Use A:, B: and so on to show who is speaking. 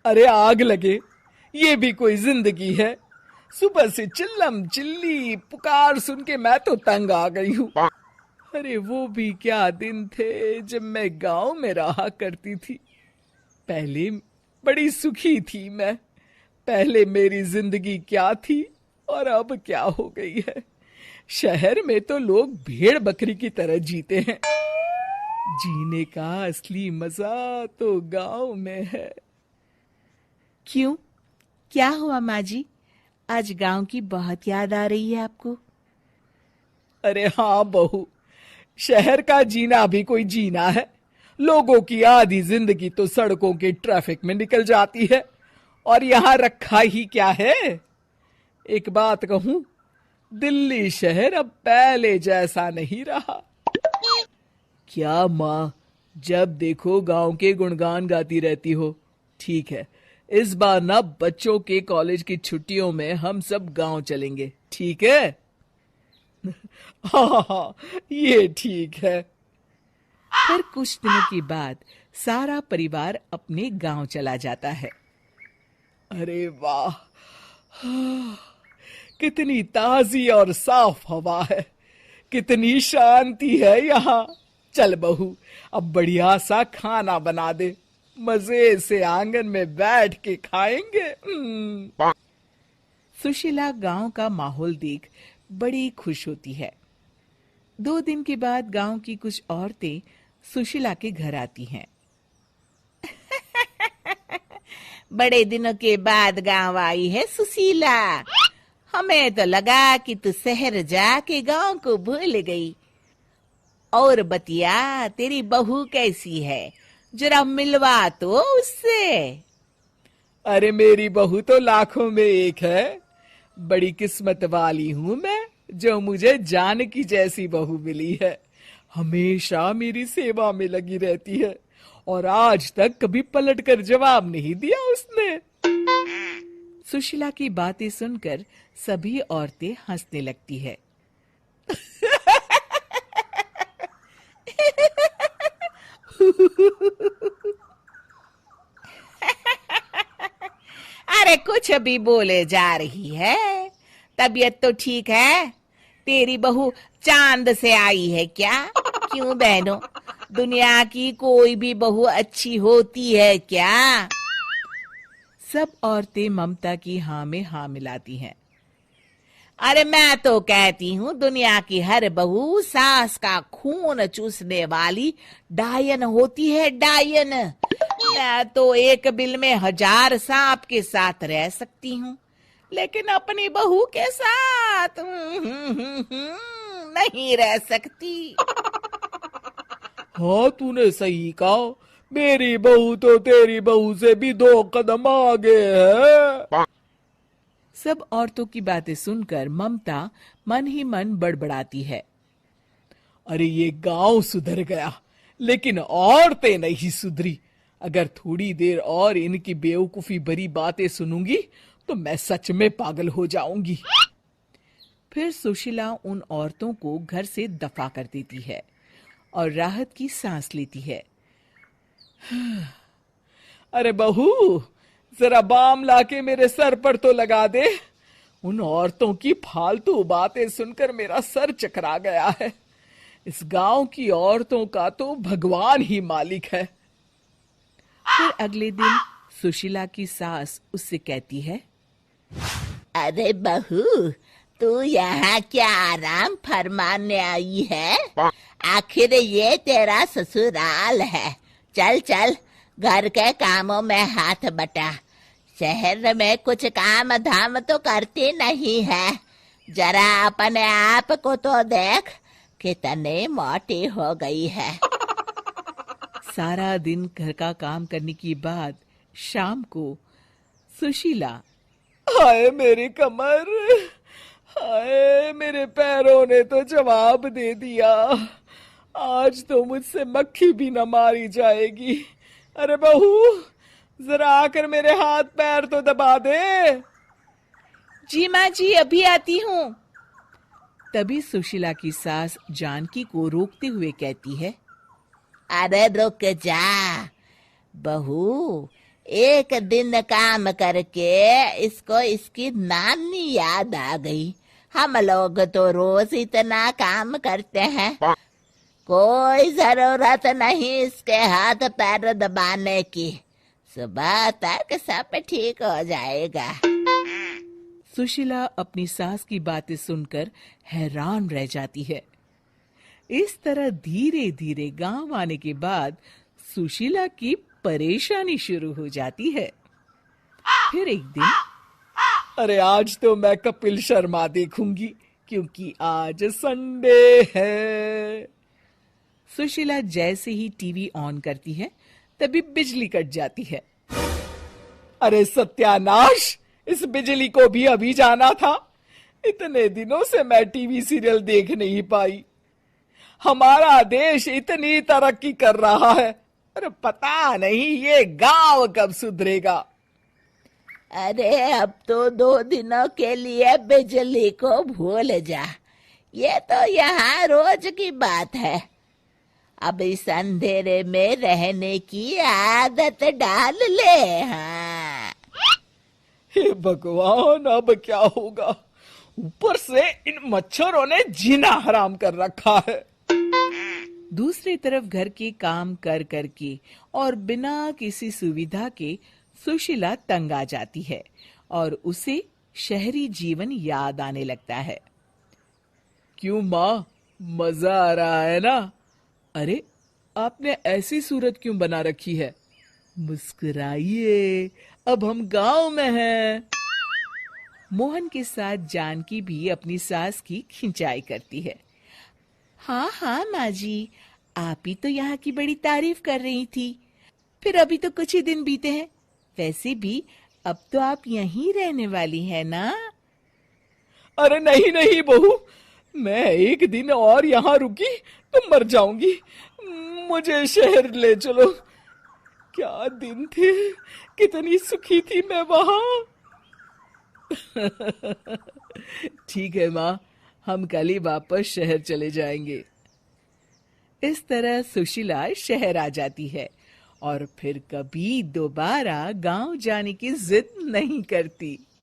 A: अरे आग लगे, ये भी कोई जिंदगी है? सुबह से चिल्लम चिल्ली पुकार सुन के मैं तो तंग आ गई हूँ। अरे वो भी क्या दिन थे जब मैं गांव में रहा करती थी। पहले बड़ी सुखी थी मैं। पहले मेरी जिंदगी क्या थी और अब क्या हो गई है। शहर में तो लोग भेड़ बकरी की तरह जीते हैं। जीने का असली मजा तो गांव में है।
B: क्यों? क्या हुआ माँ जी? आज गांव की बहुत याद आ रही है आपको?
A: अरे हाँ बहू, शहर का जीना भी कोई जीना है। लोगों की आधी जिंदगी तो सड़कों के ट्रैफिक में निकल जाती है, और यहाँ रखा ही क्या है। एक बात कहूं, दिल्ली शहर अब पहले जैसा नहीं रहा। क्या माँ, जब देखो गांव के गुणगान गाती रहती हो। ठीक है, इस बार ना बच्चों के कॉलेज की छुट्टियों में हम सब गांव चलेंगे, ठीक है? हाँ हाँ, ये ठीक है।
B: फिर कुछ दिनों के बाद सारा परिवार अपने गांव चला जाता है।
A: अरे वाह, कितनी ताजी और साफ हवा है, कितनी शांति है यहाँ। चल बहू, अब बढ़िया सा खाना बना दे, मजे से आंगन में बैठ के खाएंगे।
B: सुशीला गांव का माहौल देख बड़ी खुश होती है। 2 दिन के बाद गांव की कुछ औरतें सुशीला के घर आती हैं। बड़े दिनों के बाद गांव आई है सुशीला। हमें तो लगा कि तू शहर जाके गांव को भूल गई। और बतिया, तेरी बहू कैसी है? जरा मिलवा तो उससे।
A: अरे मेरी बहू तो लाखों में एक है। बड़ी किस्मत वाली हूं मैं जो मुझे जानकी जैसी बहू मिली है। हमेशा मेरी सेवा में लगी रहती है, और आज तक कभी पलट कर जवाब नहीं दिया उसने।
B: सुशीला की बातें सुनकर सभी औरतें हंसने लगती है। अरे कुछ भी बोले जा रही है। तबीयत तो ठीक है? तेरी बहू चांद से आई है क्या? क्यों बहनों, दुनिया की कोई भी बहू अच्छी होती है क्या? सब औरतें ममता की हाँ में हाँ मिलाती हैं। अरे मैं तो कहती हूँ दुनिया की हर बहू सास का खून चूसने वाली डायन होती है, डायन। मैं तो एक बिल में 1000 सांप के साथ रह सकती हूँ, लेकिन अपनी बहू के साथ नहीं रह सकती।
A: हाँ, तूने सही कहा। मेरी बहू तो तेरी बहू से भी 2 कदम आगे है।
B: सब औरतों की बातें सुनकर ममता मन ही मन बड़बड़ाती है।
A: अरे ये गांव सुधर गया, लेकिन औरतें नहीं सुधरी। अगर थोड़ी देर और इनकी बेवकूफी भरी बातें सुनूंगी तो मैं सच में पागल हो जाऊंगी।
B: फिर सुशीला उन औरतों को घर से दफा कर देती है और राहत की सांस लेती है।
A: अरे बहू, जरा बाम लाके मेरे सर पर तो लगा दे। उन औरतों की फालतू बातें सुनकर मेरा सर चकरा गया है। इस गांव की औरतों का तो भगवान ही मालिक है।
B: फिर अगले दिन सुशीला की सास उससे कहती है, अरे बहू, तू यहाँ क्या आराम फरमाने आई है? आखिर ये तेरा ससुराल है। चल चल, घर के कामों में हाथ बटा। शहर में कुछ काम धाम तो करती नहीं है। जरा अपने आप को तो देख, कितनी मोटी हो गई है। सारा दिन घर का काम करने के बाद शाम को सुशीला,
A: हाय मेरी कमर, हाय मेरे पैरों ने तो जवाब दे दिया। आज तो मुझसे मक्खी भी न मारी जाएगी। अरे बहू, जरा आकर मेरे हाथ पैर तो दबा दे।
B: जी माँ जी, अभी आती हूँ। तभी सुशीला की सास जानकी को रोकते हुए कहती है, अरे रुक जा बहू, एक दिन काम करके इसको इसकी नानी याद आ गई। हम लोग तो रोज इतना काम करते हैं, कोई जरूरत नहीं इसके हाथ पैर दबाने की। सुबह तक सब ठीक हो जाएगा।
C: सुशीला अपनी सास की बातें सुनकर हैरान रह जाती है। इस तरह धीरे धीरे गांव आने के बाद सुशीला की परेशानी शुरू हो जाती है। फिर एक दिन,
A: अरे आज तो मैं कपिल शर्मा देखूंगी क्योंकि आज संडे है।
C: सुशीला जैसे ही टीवी ऑन करती है तभी बिजली कट जाती है।
A: अरे सत्यानाश, इस बिजली को भी अभी जाना था। इतने दिनों से मैं टीवी सीरियल देख नहीं पाई। हमारा देश इतनी तरक्की कर रहा है, अरे पता नहीं ये गांव कब सुधरेगा।
B: अरे अब तो 2 दिनों के लिए बिजली को भूल जा, ये तो यहाँ रोज की बात है। अब इस अंधेरे में रहने की आदत डाल ले। हाँ,
A: हे भगवान, अब क्या होगा? ऊपर से इन मच्छरों ने जीना हराम कर रखा है।
C: दूसरी तरफ घर के काम कर करके और बिना किसी सुविधा के सुशीला तंग आ जाती है और उसे शहरी जीवन याद आने लगता है।
A: क्यों माँ, मजा आ रहा है ना?
C: अरे, आपने ऐसी सूरत क्यों बना रखी है? मुस्कुराइए, अब हम गांव में हैं। मोहन के साथ जानकी भी अपनी सास की खिंचाई करती है। हाँ हाँ माँ जी, आप ही तो यहाँ की बड़ी तारीफ कर रही थी। फिर अभी तो कुछ ही दिन बीते हैं, वैसे भी अब तो आप यहीं रहने वाली है ना?
A: अरे नहीं नहीं बहू, मैं एक दिन और यहाँ रुकी तो मर जाऊंगी। मुझे शहर ले चलो। क्या दिन थे, कितनी सुखी थी मैं वहां।
C: ठीक है माँ, हम कल ही वापस शहर चले जाएंगे। इस तरह सुशीला शहर आ जाती है और फिर कभी दोबारा गांव जाने की जिद नहीं करती।